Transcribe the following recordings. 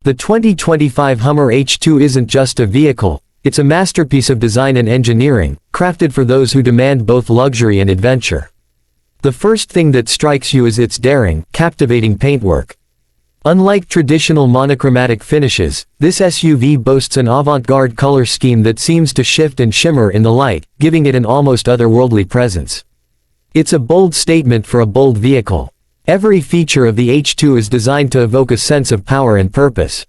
The 2025 Hummer H2 isn't just a vehicle, it's a masterpiece of design and engineering, crafted for those who demand both luxury and adventure. The first thing that strikes you is its daring, captivating paintwork. Unlike traditional monochromatic finishes, this SUV boasts an avant-garde color scheme that seems to shift and shimmer in the light, giving it an almost otherworldly presence. It's a bold statement for a bold vehicle. Every feature of the H2 is designed to evoke a sense of power and purpose.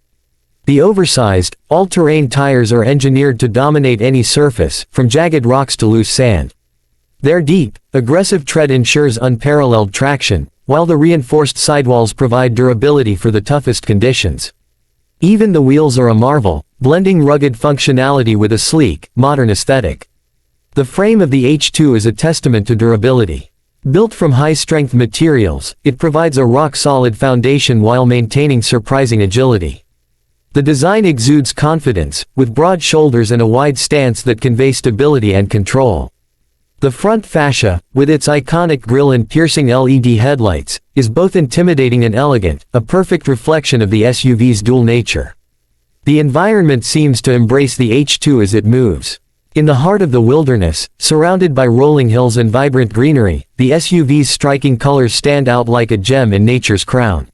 The oversized, all-terrain tires are engineered to dominate any surface, from jagged rocks to loose sand. Their deep, aggressive tread ensures unparalleled traction, while the reinforced sidewalls provide durability for the toughest conditions. Even the wheels are a marvel, blending rugged functionality with a sleek, modern aesthetic. The frame of the H2 is a testament to durability. Built from high-strength materials, it provides a rock-solid foundation while maintaining surprising agility. The design exudes confidence, with broad shoulders and a wide stance that convey stability and control. The front fascia, with its iconic grille and piercing LED headlights, is both intimidating and elegant, a perfect reflection of the SUV's dual nature. The environment seems to embrace the H2 as it moves. In the heart of the wilderness, surrounded by rolling hills and vibrant greenery, the SUV's striking colors stand out like a gem in nature's crown.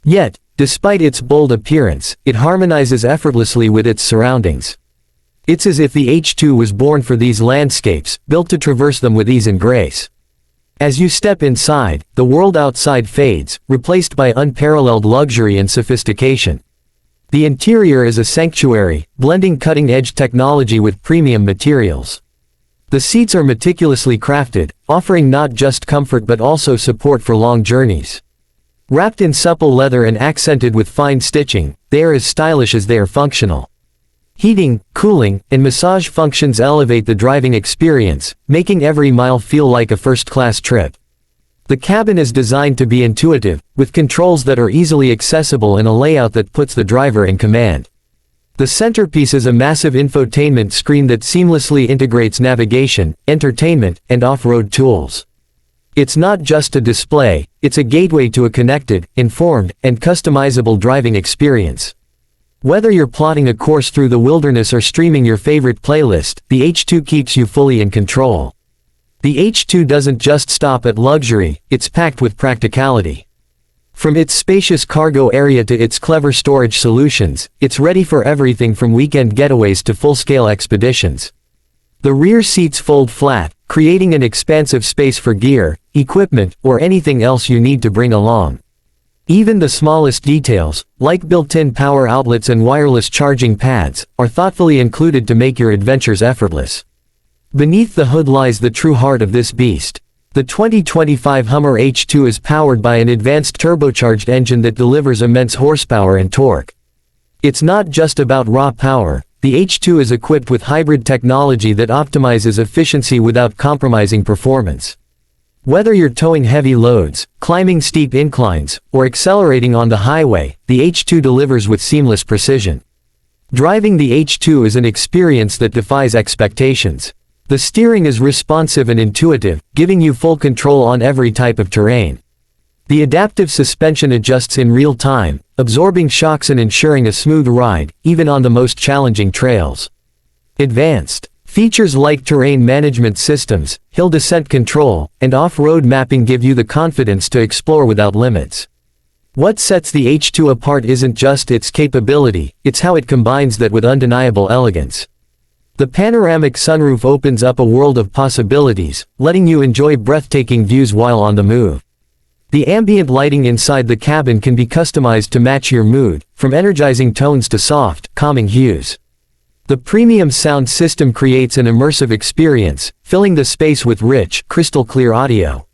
Yet, despite its bold appearance, it harmonizes effortlessly with its surroundings. It's as if the H2 was born for these landscapes, built to traverse them with ease and grace. As you step inside, the world outside fades, replaced by unparalleled luxury and sophistication. The interior is a sanctuary, blending cutting-edge technology with premium materials. The seats are meticulously crafted, offering not just comfort but also support for long journeys. Wrapped in supple leather and accented with fine stitching, they are as stylish as they are functional. Heating, cooling, and massage functions elevate the driving experience, making every mile feel like a first-class trip. The cabin is designed to be intuitive, with controls that are easily accessible and a layout that puts the driver in command. The centerpiece is a massive infotainment screen that seamlessly integrates navigation, entertainment, and off-road tools. It's not just a display, it's a gateway to a connected, informed, and customizable driving experience. Whether you're plotting a course through the wilderness or streaming your favorite playlist, the H2 keeps you fully in control. The H2 doesn't just stop at luxury, it's packed with practicality. From its spacious cargo area to its clever storage solutions, it's ready for everything from weekend getaways to full-scale expeditions. The rear seats fold flat, creating an expansive space for gear, equipment, or anything else you need to bring along. Even the smallest details, like built-in power outlets and wireless charging pads, are thoughtfully included to make your adventures effortless. Beneath the hood lies the true heart of this beast. The 2025 Hummer H2 is powered by an advanced turbocharged engine that delivers immense horsepower and torque. It's not just about raw power, the H2 is equipped with hybrid technology that optimizes efficiency without compromising performance. Whether you're towing heavy loads, climbing steep inclines, or accelerating on the highway, the H2 delivers with seamless precision. Driving the H2 is an experience that defies expectations. The steering is responsive and intuitive, giving you full control on every type of terrain. The adaptive suspension adjusts in real time, absorbing shocks and ensuring a smooth ride, even on the most challenging trails. Advanced features like terrain management systems, hill descent control, and off-road mapping give you the confidence to explore without limits. What sets the H2 apart isn't just its capability, it's how it combines that with undeniable elegance. The panoramic sunroof opens up a world of possibilities, letting you enjoy breathtaking views while on the move. The ambient lighting inside the cabin can be customized to match your mood, from energizing tones to soft, calming hues. The premium sound system creates an immersive experience, filling the space with rich, crystal-clear audio.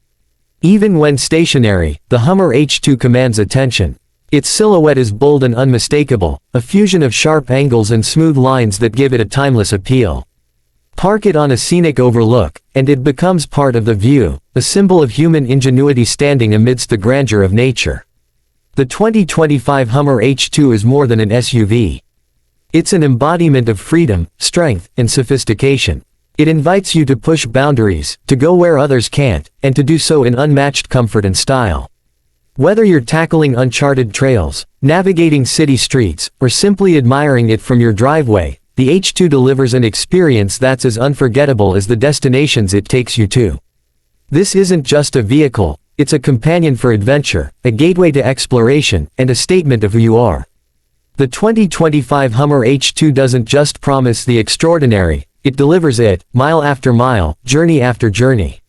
Even when stationary, the Hummer H2 commands attention. Its silhouette is bold and unmistakable, a fusion of sharp angles and smooth lines that give it a timeless appeal. Park it on a scenic overlook, and it becomes part of the view, a symbol of human ingenuity standing amidst the grandeur of nature. The 2025 Hummer H2 is more than an SUV. It's an embodiment of freedom, strength, and sophistication. It invites you to push boundaries, to go where others can't, and to do so in unmatched comfort and style. Whether you're tackling uncharted trails, navigating city streets, or simply admiring it from your driveway, the H2 delivers an experience that's as unforgettable as the destinations it takes you to. This isn't just a vehicle, it's a companion for adventure, a gateway to exploration, and a statement of who you are. The 2025 Hummer H2 doesn't just promise the extraordinary, it delivers it, mile after mile, journey after journey.